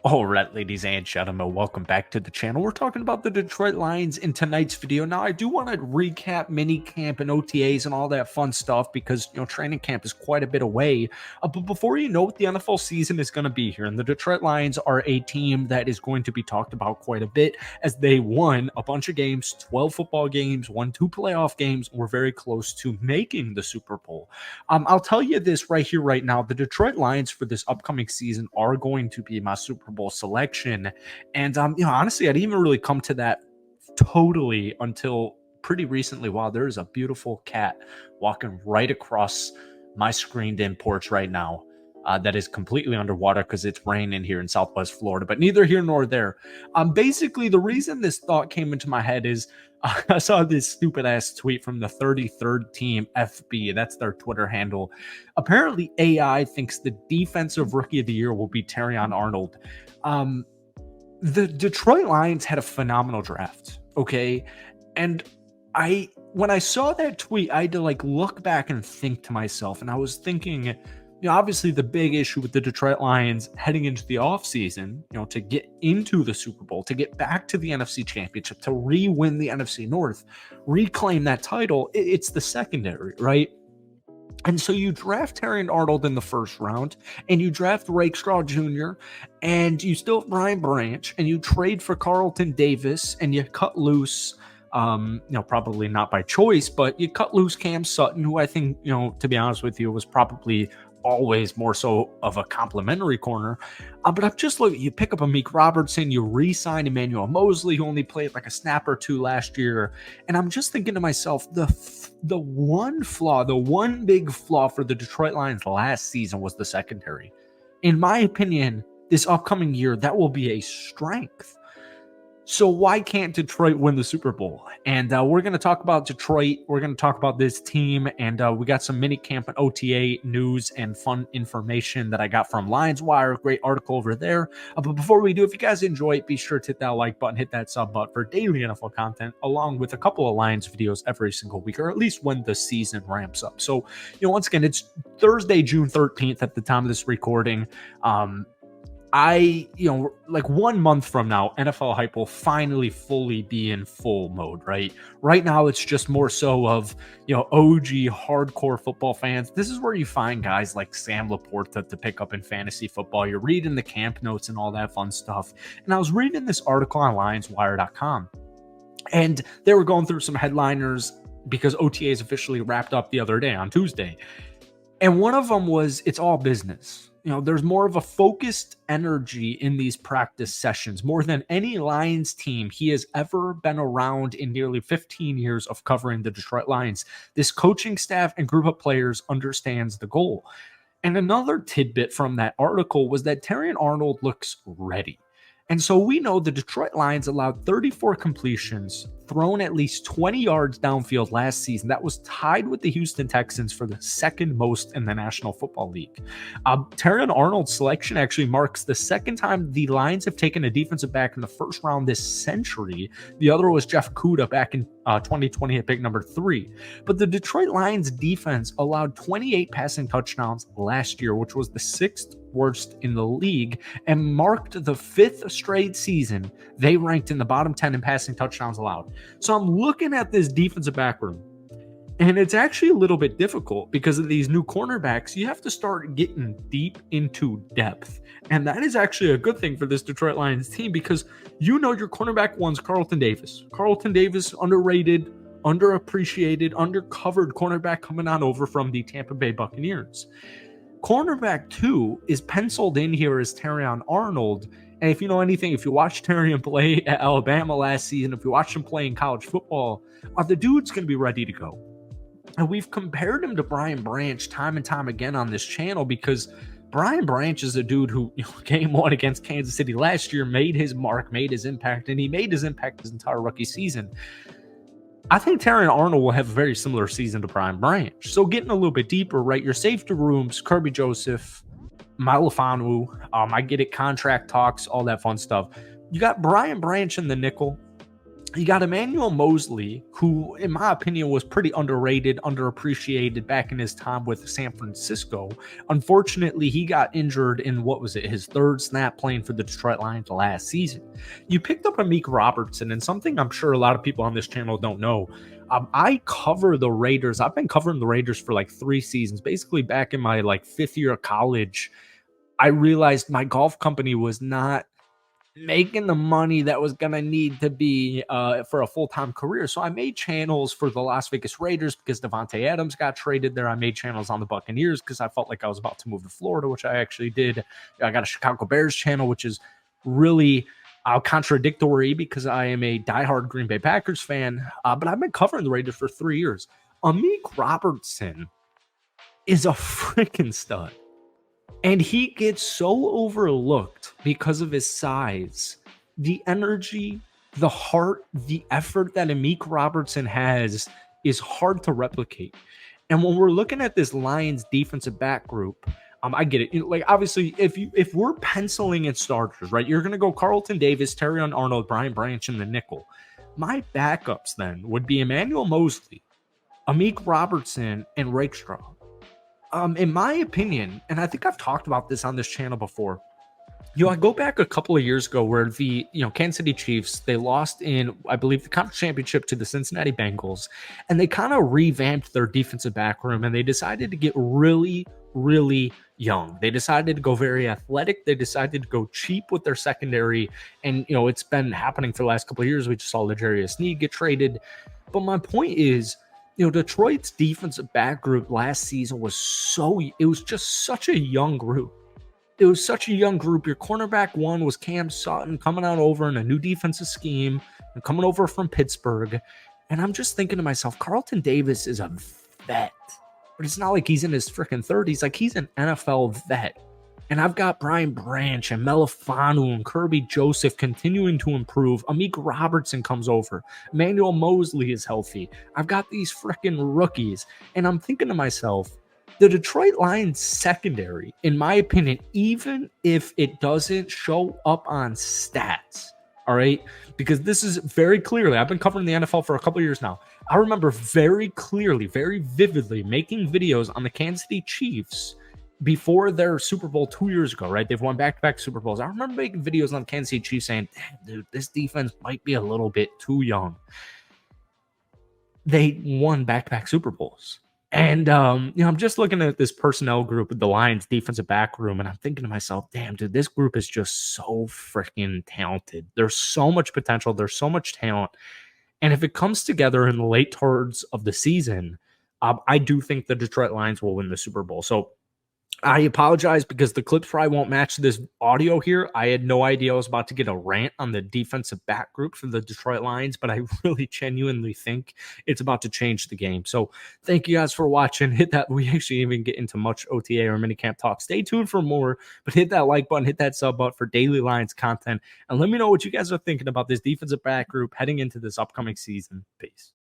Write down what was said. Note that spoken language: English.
All right, ladies and gentlemen, welcome back to the channel. We're talking about the Detroit Lions in tonight's video. Now, I do want to recap mini camp and OTAs and all that fun stuff because, training camp is quite a bit away. But before you know it, the NFL season is going to be here. And the Detroit Lions are a team that is going to be talked about quite a bit as they won a bunch of games, 12 football games, won 2 playoff games, were very close to making the Super Bowl. I'll tell you this right here, right now. The Detroit Lions for this upcoming season are going to be my Super Bowl selection. And, honestly, I didn't even really come to that totally until pretty recently. Wow, there's a beautiful cat walking right across my screened in porch right now. That is completely underwater because it's raining here in Southwest Florida, but neither here nor there. Basically, the reason this thought came into my head is I saw this stupid ass tweet from the 33rd team FB. That's their Twitter handle. Apparently, AI thinks the defensive rookie of the year will be Terrion Arnold. The Detroit Lions had a phenomenal draft. Okay. And when I saw that tweet, I had to look back and think to myself, and I was thinking, obviously the big issue with the Detroit Lions heading into the offseason, to get into the Super Bowl, to get back to the NFC Championship, to re-win the NFC North, reclaim that title, it's the secondary, right? And so you draft Terrion Arnold in the first round, and you draft Rakestraw Jr., and you still have Brian Branch, and you trade for Carlton Davis, and you cut loose probably not by choice, but you cut loose Cam Sutton, who I think, to be honest with you, was probably always more so of a complimentary corner. But I'm just looking, you pick up a Meek Robertson, you re-sign Emmanuel Mosley, who only played like a snap or two last year. And I'm just thinking to myself, the one big flaw for the Detroit Lions last season was the secondary. In my opinion, this upcoming year, that will be a strength. So why can't Detroit win the Super Bowl? And we're going to talk about Detroit. We're going to talk about this team. And we got some mini camp and OTA news and fun information that I got from Lions Wire. Great article over there. But before we do, if you guys enjoy it, be sure to hit that like button, hit that sub button for daily NFL content, along with a couple of Lions videos every single week, or at least when the season ramps up. So, once again, it's Thursday, June 13th at the time of this recording. 1 month from now, NFL hype will finally fully be in full mode, right? Right now, it's just more so of, OG hardcore football fans. This is where you find guys like Sam Laporta to pick up in fantasy football. You're reading the camp notes and all that fun stuff. And I was reading this article on LionsWire.com, and they were going through some headliners because OTAs officially wrapped up the other day on Tuesday. And one of them was, it's all business. There's more of a focused energy in these practice sessions, more than any Lions team he has ever been around in nearly 15 years of covering the Detroit Lions. This coaching staff and group of players understands the goal. And another tidbit from that article was that Terrion Arnold looks ready. And so we know the Detroit Lions allowed 34 completions, thrown at least 20 yards downfield last season. That was tied with the Houston Texans for the second most in the National Football League. Terrion Arnold's selection actually marks the second time the Lions have taken a defensive back in the first round this century. The other was Jeff Kuda back in 2020 at pick number 3. But the Detroit Lions defense allowed 28 passing touchdowns last year, which was the 6th worst in the league, and marked the 5th straight season they ranked in the bottom 10 in passing touchdowns allowed. So I'm looking at this defensive back room, and it's actually a little bit difficult because of these new cornerbacks. You have to start getting deep into depth, and that is actually a good thing for this Detroit Lions team because your cornerback one's Carlton Davis. Carlton Davis, underrated, underappreciated, undercovered cornerback coming on over from the Tampa Bay Buccaneers. Cornerback 2 is penciled in here as Terrion Arnold. And if you know anything, if you watched Terrion play at Alabama last season, if you watched him play in college football, the dude's going to be ready to go. And we've compared him to Brian Branch time and time again on this channel because Brian Branch is a dude who, game 1 against Kansas City last year, made his mark, made his impact, and he made his impact his entire rookie season. I think Terrion Arnold will have a very similar season to Brian Branch. So getting a little bit deeper, right? Your safety rooms, Kirby Joseph, Malafanu, I get it, contract talks, all that fun stuff. You got Brian Branch in the nickel. You got Emmanuel Mosley, who, in my opinion, was pretty underrated, underappreciated back in his time with San Francisco. Unfortunately, he got injured in what was it, his third snap playing for the Detroit Lions last season. You picked up Amik Robertson, and something I'm sure a lot of people on this channel don't know. I cover the Raiders. I've been covering the Raiders for like 3 seasons, basically back in my like 5th year of college. I realized my golf company was not making the money that was going to need to be for a full-time career. So I made channels for the Las Vegas Raiders because Devontae Adams got traded there. I made channels on the Buccaneers because I felt like I was about to move to Florida, which I actually did. I got a Chicago Bears channel, which is really contradictory because I am a diehard Green Bay Packers fan. But I've been covering the Raiders for 3 years. Amik Robertson is a freaking stud. And he gets so overlooked because of his size, the energy, the heart, the effort that Amik Robertson has is hard to replicate. And when we're looking at this Lions defensive back group, I get it. Like, obviously, if we're penciling in starters, right, you're gonna go Carlton Davis, Terrion Arnold, Brian Branch, and the nickel. My backups then would be Emmanuel Mosley, Amik Robertson, and Rakestraw. In my opinion, and I think I've talked about this on this channel before, I go back a couple of years ago where the, Kansas City Chiefs, they lost in, I believe, the conference championship to the Cincinnati Bengals, and they kind of revamped their defensive back room, and they decided to get really, really young. They decided to go very athletic. They decided to go cheap with their secondary, and, it's been happening for the last couple of years. We just saw L'Jarius Sneed get traded. But my point is, Detroit's defensive back group last season it was just such a young group. It was such a young group. Your cornerback one was Cam Sutton coming out over in a new defensive scheme and coming over from Pittsburgh. And I'm just thinking to myself, Carlton Davis is a vet, but it's not like he's in his freaking 30s. Like, he's an NFL vet. And I've got Brian Branch and Melifanu and Kirby Joseph continuing to improve. Amik Robertson comes over. Emmanuel Mosley is healthy. I've got these freaking rookies. And I'm thinking to myself, the Detroit Lions secondary, in my opinion, even if it doesn't show up on stats, all right, because this is very clearly, I've been covering the NFL for a couple of years now. I remember very clearly, very vividly making videos on the Kansas City Chiefs before their Super Bowl 2 years ago, right? They've won back-to-back Super Bowls. I remember making videos on Kansas City Chiefs saying, damn, dude, this defense might be a little bit too young. They won back-to-back Super Bowls. And, I'm just looking at this personnel group with the Lions defensive back room, and I'm thinking to myself, damn, dude, this group is just so freaking talented. There's so much potential. There's so much talent. And if it comes together in the late thirds of the season, I do think the Detroit Lions will win the Super Bowl. So I apologize because the clips probably won't match this audio here. I had no idea I was about to get a rant on the defensive back group for the Detroit Lions, but I really genuinely think it's about to change the game. So thank you guys for watching. Hit that. We actually even get into much OTA or minicamp talk. Stay tuned for more, but hit that like button, hit that sub button for daily Lions content, and let me know what you guys are thinking about this defensive back group heading into this upcoming season. Peace.